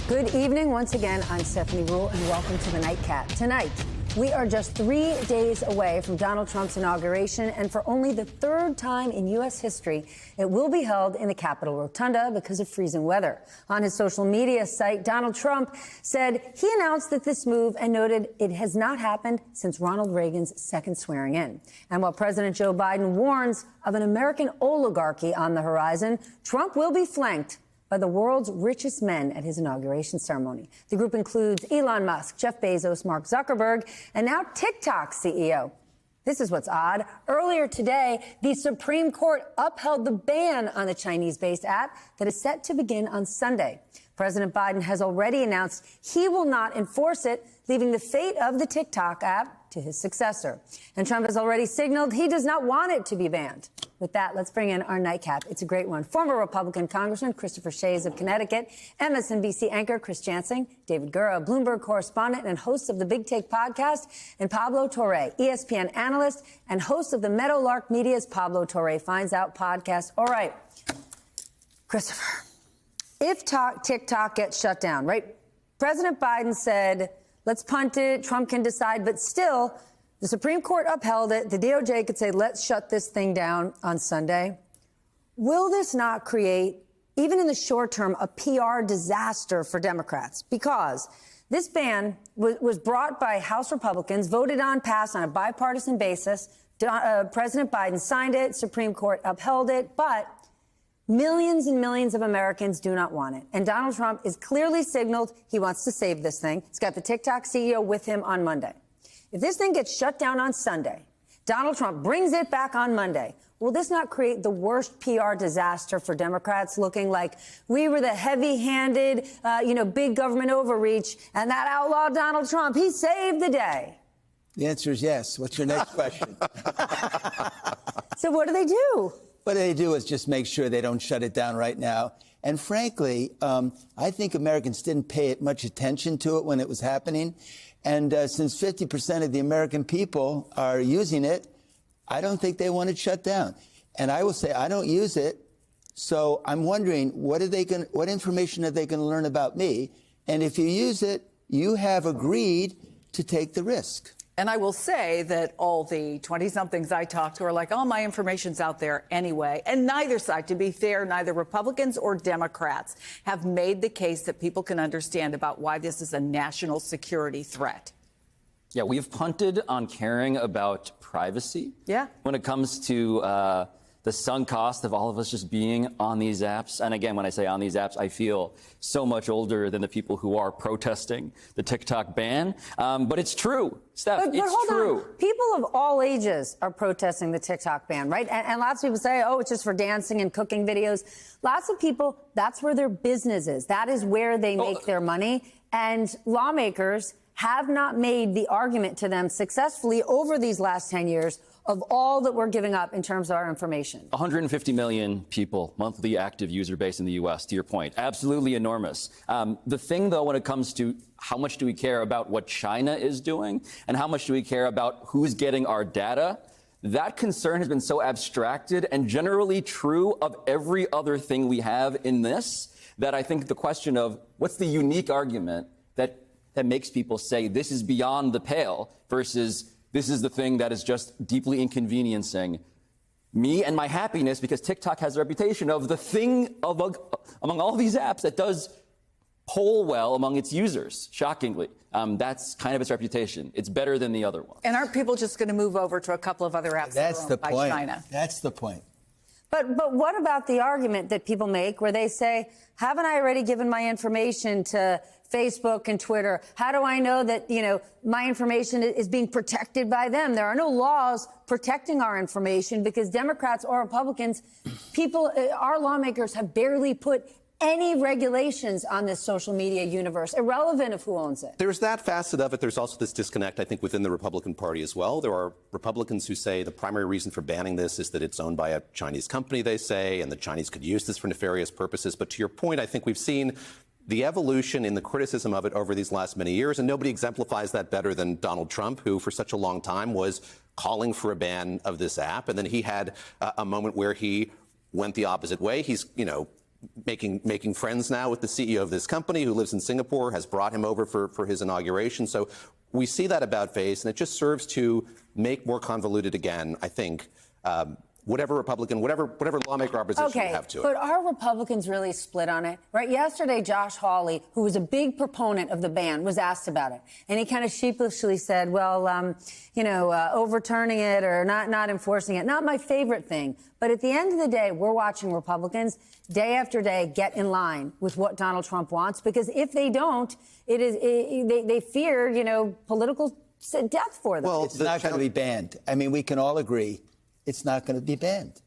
Good evening once again. I'm Stephanie Ruhle, and welcome to the Nightcap. Tonight, we are just 3 days away from Donald Trump's inauguration, and for only the third time in U.S. history, it will be held in the Capitol Rotunda because of freezing weather. On his social media site, Donald Trump said he announced that this move and noted it has not happened since Ronald Reagan's second swearing in. And while President Joe Biden warns of an American oligarchy on the horizon, Trump will be flanked by the world's richest men at his inauguration ceremony. The group includes Elon Musk, Jeff Bezos, Mark Zuckerberg, and now TikTok CEO. This is what's odd. Earlier today, the Supreme Court upheld the ban on the Chinese-based app that is set to begin on Sunday. President Biden has already announced he will not enforce it, leaving the fate of the TikTok app to his successor. And Trump has already signaled he does not want it to be banned. With that, let's bring in our nightcap. It's a great one. Former Republican Congressman Christopher Shays of Connecticut, MSNBC anchor Chris Jansing, David Gura, Bloomberg correspondent and host of the Big Take podcast, and Pablo Torre, ESPN analyst and host of the Meadowlark Media's Pablo Torre Finds Out podcast. All right, Christopher, if TikTok gets shut down, right? President Biden said, let's punt it, Trump can decide, but still, the Supreme Court upheld it. The DOJ could say, let's shut this thing down on Sunday. Will this not create, even in the short term, a PR disaster for Democrats? Because this ban was brought by House Republicans, voted on, passed on a bipartisan basis. President Biden signed it. Supreme Court upheld it. But millions and millions of Americans do not want it. And Donald Trump is clearly signaled he wants to save this thing. He's got the TikTok CEO with him on Monday. If this thing gets shut down on Sunday, Donald Trump brings it back on Monday, will this not create the worst PR disaster for Democrats, looking like we were the heavy-handed, big government overreach, and that outlaw Donald Trump, he saved the day? The answer is yes. What's your next question? So what do they do? What they do is just make sure they don't shut it down right now. And frankly, I think Americans didn't pay much attention to it when it was happening. And since 50% of the American people are using it, I don't think they want it shut down. And I will say I don't use it. So I'm wondering, what information are they going to learn about me? And if you use it, you have agreed to take the risk. And I will say that all the 20-somethings I talk to are like, oh, my information's out there anyway. And neither side, to be fair, neither Republicans or Democrats have made the case that people can understand about why this is a national security threat. Yeah, we've punted on caring about privacy. Yeah. When it comes to the sunk cost of all of us just being on these apps. And again, when I say on these apps, I feel so much older than the people who are protesting the TikTok ban. But it's true, Steph, but it's hold true. On. People of all ages are protesting the TikTok ban, right? And lots of people say, oh, it's just for dancing and cooking videos. Lots of people, that's where their business is. That is where they make their money. And lawmakers have not made the argument to them successfully over these last 10 years of all that we're giving up in terms of our information. 150 million people, monthly active user base in the U.S., to your point. Absolutely enormous. The thing, though, when it comes to how much do we care about what China is doing and how much do we care about who's getting our data, that concern has been so abstracted and generally true of every other thing we have in this that I think the question of what's the unique argument that makes people say this is beyond the pale versus this is the thing that is just deeply inconveniencing me and my happiness, because TikTok has a reputation of the thing among all these apps that does poll well among its users, shockingly. That's kind of its reputation. It's better than the other one. And aren't people just going to move over to a couple of other apps That's the by point. China? That's the point. But what about the argument that people make where they say, haven't I already given my information to Facebook and Twitter? How do I know that, my information is being protected by them? There are no laws protecting our information because Democrats or Republicans, our lawmakers have barely put any regulations on this social media universe, irrelevant of who owns it. There's that facet of it. There's also this disconnect, I think, within the Republican Party as well. There are Republicans who say the primary reason for banning this is that it's owned by a Chinese company, they say, and the Chinese could use this for nefarious purposes. But to your point, I think we've seen the evolution in the criticism of it over these last many years, and nobody exemplifies that better than Donald Trump, who for such a long time was calling for a ban of this app. And then he had a moment where he went the opposite way. He's, making friends now with the CEO of this company who lives in Singapore, has brought him over for his inauguration. So we see that about face, and it just serves to make more convoluted again, I think, whatever Republican, whatever lawmaker opposition you have to it. But are Republicans really split on it? Right? Yesterday, Josh Hawley, who was a big proponent of the ban, was asked about it. And he kind of sheepishly said, well, overturning it or not enforcing it, not my favorite thing. But at the end of the day, we're watching Republicans day after day get in line with what Donald Trump wants, because if they don't, they fear, political death for them. Well, it's not going to be banned. I mean, we can all agree it's not going to be banned.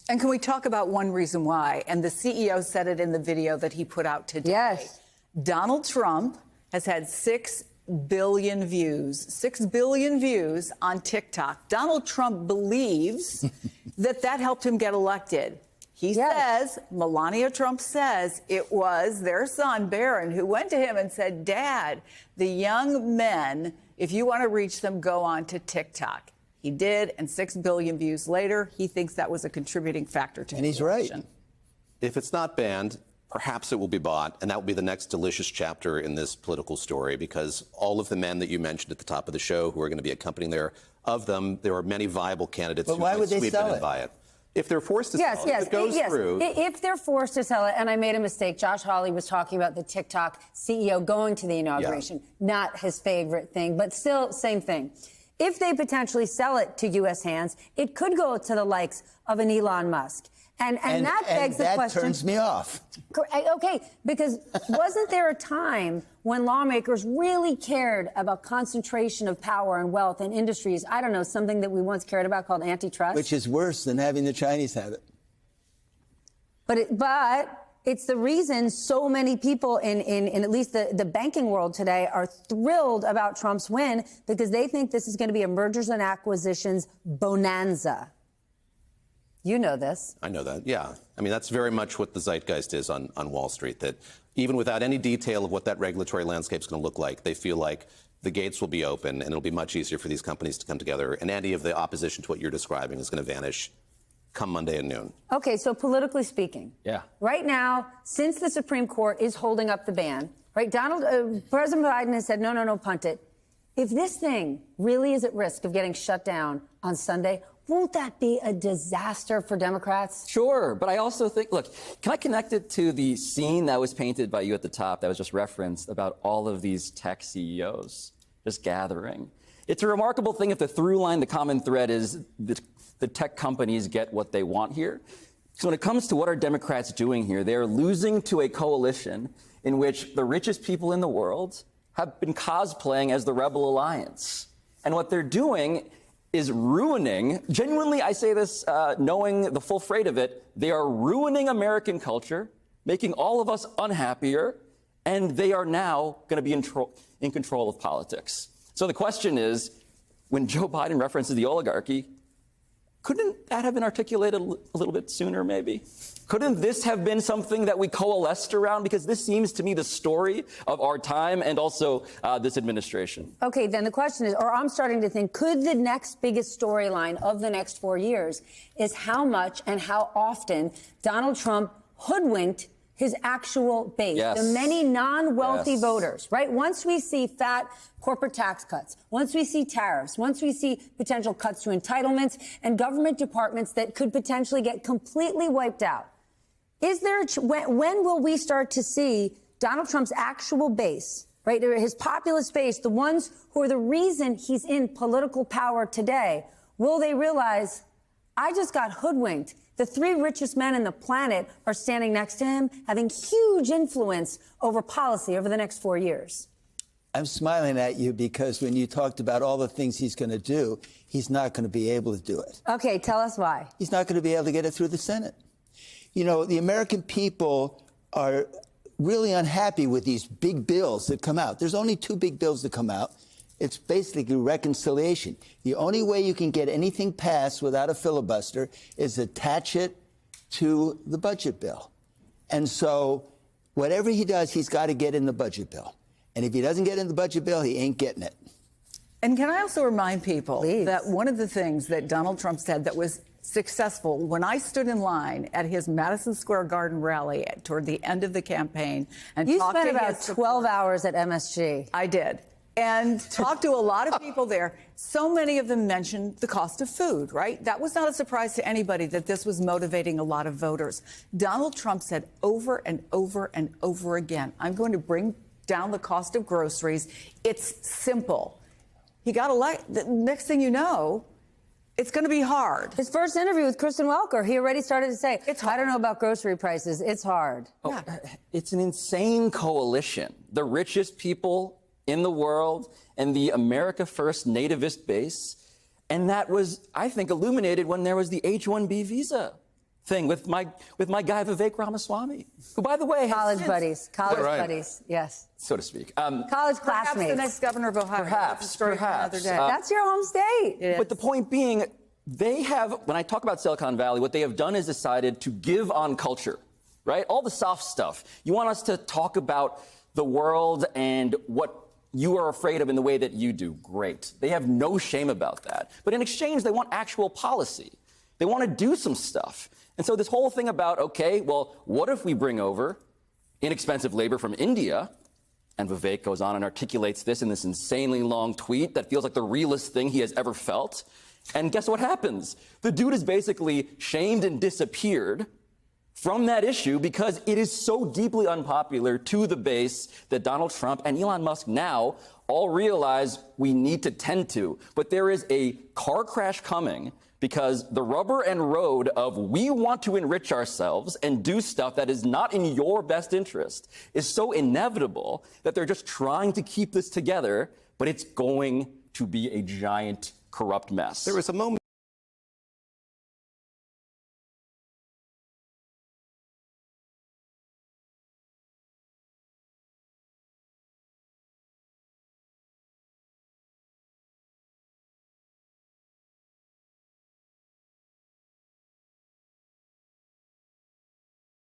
And can we talk about one reason why? And the CEO said it in the video that he put out today. Yes. Donald Trump has had 6 billion views on TikTok. Donald Trump believes that helped him get elected. He says, Melania Trump says, it was their son, Barron, who went to him and said, Dad, the young men, if you want to reach them, go on to TikTok. He did, and 6 billion views later, he thinks that was a contributing factor to and he's right. If it's not banned, perhaps it will be bought, and that will be the next delicious chapter in this political story, because all of the men that you mentioned at the top of the show who are going to be accompanying there are many viable candidates but who why might would they sweep sell in and it? buy it. If they're forced to sell it, if it goes through. If they're forced to sell it, and I made a mistake, Josh Hawley was talking about the TikTok CEO going to the inauguration, not his favorite thing, but still same thing. If they potentially sell it to U.S. hands, it could go to the likes of an Elon Musk. And that begs the question. That turns me off. Okay, because wasn't there a time when lawmakers really cared about concentration of power and wealth in industries? I don't know, something that we once cared about called antitrust? Which is worse than having the Chinese have it. But it's the reason so many people in at least the banking world today are thrilled about Trump's win, because they think this is going to be a mergers and acquisitions bonanza. You know this. I know that, yeah. I mean, that's very much what the zeitgeist is on Wall Street, that even without any detail of what that regulatory landscape is going to look like, they feel like the gates will be open and it'll be much easier for these companies to come together, and any of the opposition to what you're describing is going to vanish come Monday at noon. Okay, so politically speaking, right now, since the Supreme Court is holding up the ban, right, President Biden has said, no, punt it. If this thing really is at risk of getting shut down on Sunday, won't that be a disaster for Democrats? Sure, but I also think, look, can I connect it to the scene that was painted by you at the top that was just referenced about all of these tech CEOs just gathering? It's a remarkable thing if the through line, the common thread is the tech companies get what they want here. So when it comes to what are Democrats doing here, they're losing to a coalition in which the richest people in the world have been cosplaying as the Rebel Alliance. And what they're doing is ruining, genuinely, I say this knowing the full freight of it, they are ruining American culture, making all of us unhappier, and they are now going to be in control of politics. So the question is, when Joe Biden references the oligarchy, couldn't that have been articulated a little bit sooner, maybe? Couldn't this have been something that we coalesced around? Because this seems to me the story of our time and also this administration. Okay, then the question is, or I'm starting to think, could the next biggest storyline of the next 4 years is how much and how often Donald Trump hoodwinked his actual base, the many non-wealthy voters, right? Once we see fat corporate tax cuts, once we see tariffs, once we see potential cuts to entitlements and government departments that could potentially get completely wiped out, is there when will we start to see Donald Trump's actual base, right, his populist base, the ones who are the reason he's in political power today, will they realize, I just got hoodwinked? The 3 richest men on the planet are standing next to him, having huge influence over policy over the next 4 years. I'm smiling at you because when you talked about all the things he's going to do, he's not going to be able to do it. Okay, tell us why. He's not going to be able to get it through the Senate. You know, the American people are really unhappy with these big bills that come out. There's only 2 big bills that come out. It's basically reconciliation. The only way you can get anything passed without a filibuster is attach it to the budget bill. And so whatever he does, he's got to get in the budget bill. And if he doesn't get in the budget bill, he ain't getting it. And can I also remind people that one of the things that Donald Trump said that was successful. When I stood in line at his Madison Square Garden rally toward the end of the campaign and You talked spent to about his 12 hours at MSG. I did. And talked to a lot of people there. So many of them mentioned the cost of food, right? That was not a surprise to anybody that this was motivating a lot of voters. Donald Trump said over and over and over again, I'm going to bring down the cost of groceries. It's simple. He got elected. The next thing you know, it's going to be hard. His first interview with Kristen Welker, he already started to say, It's hard. I don't know about grocery prices. It's hard. Yeah. It's an insane coalition. The richest people in the world and the America First nativist base. And that was, I think, illuminated when there was the H-1B visa thing with my guy Vivek Ramaswamy, who, by the way, has College since- buddies, yes. so to speak. College Perhaps classmates. the next governor of Ohio. Perhaps, That's a story for another perhaps. day. That's your home state. But the point being, they have, when I talk about Silicon Valley, what they have done is decided to give on culture, right? All the soft stuff. You want us to talk about the world and what you are afraid of in the way that you do. Great. They have no shame about that. But in exchange, they want actual policy. They want to do some stuff. And so this whole thing about, okay, well, what if we bring over inexpensive labor from India? And Vivek goes on and articulates this in this insanely long tweet that feels like the realest thing he has ever felt. And guess what happens? The dude is basically shamed and disappeared from that issue because it is so deeply unpopular to the base that Donald Trump and Elon Musk now all realize we need to tend to. But there is a car crash coming because the rubber and road of we want to enrich ourselves and do stuff that is not in your best interest is so inevitable that they're just trying to keep this together, but it's going to be a giant corrupt mess. There was a moment